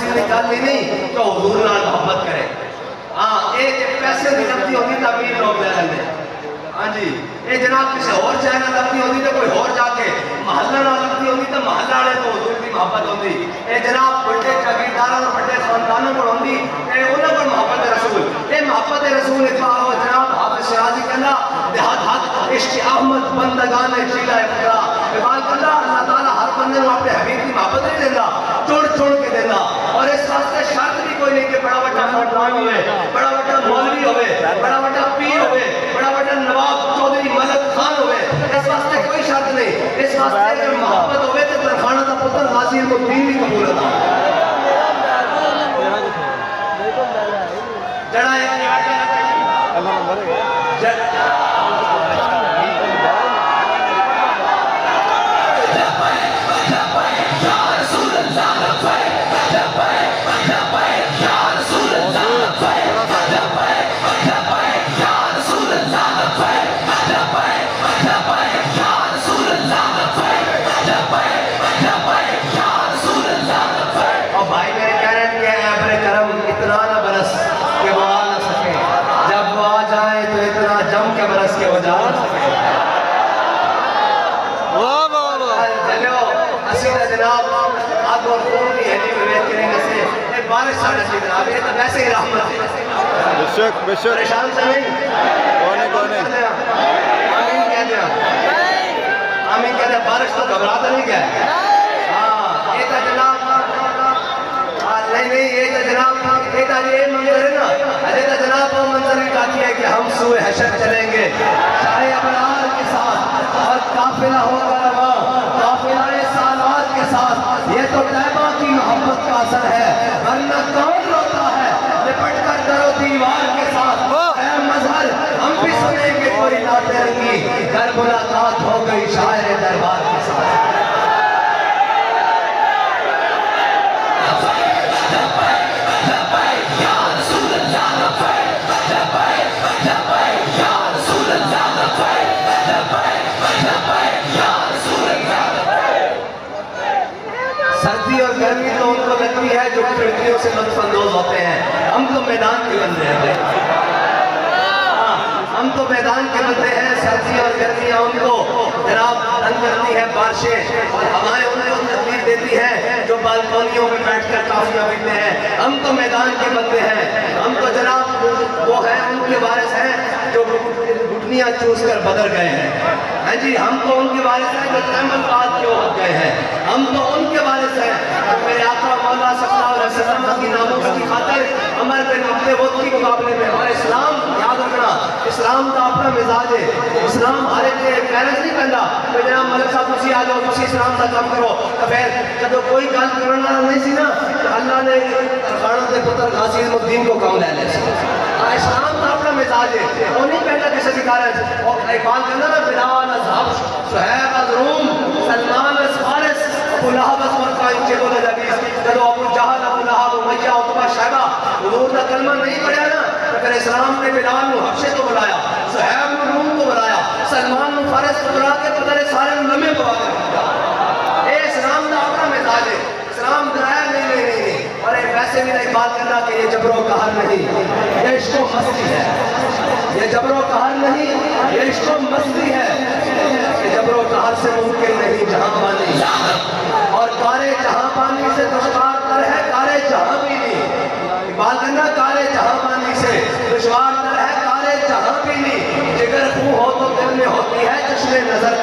किसी ने गल ही नहीं तो हुजूर नाल मोहब्बत करे। हाँ ये पैसे की लगती होगी तो अमीर लोग ले लेंगे। हाँ जी ये जनाब किसी और शहर नाल लगती होगी तो कोई और जाके महल्ला नाल लगती होगी तो महल्ला वाले तो हुजूर की मोहब्बत होती। ये जनाब बड़े जागीरदार और बड़े खानदानों को होती उन्होंने को मोहब्बत रसूल। ये मोहब्बत रसूल जनाब हाफिज शिराजी कहना देहात हक इश्क अहमद बंदगान शीला इफ्तिरा इबाल कहना अल्लाह ताला हर बंदे को अपने हबीब की मोहब्बत नहीं देता, चुन चुन के देता। और इस वास्ते शर्त भी कोई नहीं कि बड़ा बड़ा खानदान होवे, बड़ा बड़ा मौलवी होवे, बड़ा बड़ा पीर होवे, बड़ा बड़ा नवाब चौधरी मलक खान होवे, इस वास्ते कोई शर्त नहीं। इस वास्ते अगर मोहब्बत होवे तो तरखाना का पुत्र गाजी को दीन भी कबूल होता जड़ा वैसे ही रहमत बेशक बेशक परेशान से नहीं कौन है आमीन कह दिया आमीन कह दिया। बारिश तो घबराता नहीं क्या? हाँ ये तो जनाब नहीं ये तो जनाब ये मंजर है ना। अरे तो जनाब वो मंजर भी बाकी है कि हम सूए हशर चलेंगे शाहे अबरार के साथ और काफिला होगा रवा काफिला सालात के साथ। ये तो तैबा की मोहब्बत का असर है वरना कौन रोता है लिपट कर दरो दीवार के साथ। मजहर हम भी सुनेंगे कोई लाते रंगी घर मुलाकात हो गई शायर दरबार के साथ। सर्दी और गर्मी तो उनको लगती है जो खिड़कियों से लुत्फअंदोज होते हैं। हम तो मैदान के बंदे हैं हाँ हम तो मैदान के बंदे हैं। सर्दी और गर्मियाँ उनको जनाब तंग करती है, बारिशें और हवाएं उनको तकलीफ देती है जो बालकोनियों में बैठकर काफियाँ पीते हैं। हम तो मैदान के बंदे हैं। हम तो जनाब वो हैं उनके वारिस हैं जो घुटनियाँ चूस कर बदल गए हैं। हाँ जी हम तो उनके वारिस हैं जो तैमल पात के हो गए हैं। हम तो उनके वारिस हैं जो मेरे आका मौला सल्लल्लाहु अलैहि वसल्लम की नामों की खातिर अमर बिन अब्दुल के मुकाबले में। और इस्लाम याद रखना इस्लाम का अपना मिजाज है। इस्लाम हर एक पेरेंट्स नहीं कहता तो जनाब मलिक साहब तुसी आ जाओ तुसी इस्लाम का काम करो तो फिर जब कोई गल करने वाला नहीं सी ना तो अल्लाह ने खान के पुत्र गाजी उद्दीन को काम ले लिया। इस्लाम का अपना मिजाज है वो नहीं कहता किसी भी कारण। और इकबाल कहना ना बिलाल अज़हब सुहैब अज़ रूम सलमान अज़ फारिस अबू लहब अज़ मक्का इनके बोले जबीस जब अबू जहल अबू लहब उमैया उतबा शैबा हुजूर का कलमा नहीं पढ़ा ना तो फिर इस्लाम ने बिलाल को हबशे को बुलाया, सुहैब को रूम को बुलाया, सलमान को फारिस को बुला के पता सारे लम्हे को आगे। इस्लाम का अपना मिजाज है। इस्लाम डराया नहीं। और वैसे भी नहीं बात करना कि ये जबरो कहर नहीं ये इश्क़ो मस्ती है। ये जबरो कहर नहीं ये इश्क़ो मस्ती है। ये जबरो कहर से मुमकिन नहीं जहां पानी और कारे जहां पानी से दुश्वार तर है कारे जहां भी नहीं। बात करना कारे जहां पानी से दुश्वार तर है कारे जहां भी नहीं। जिगर खून हो तो दिल में होती है चश्मे नजर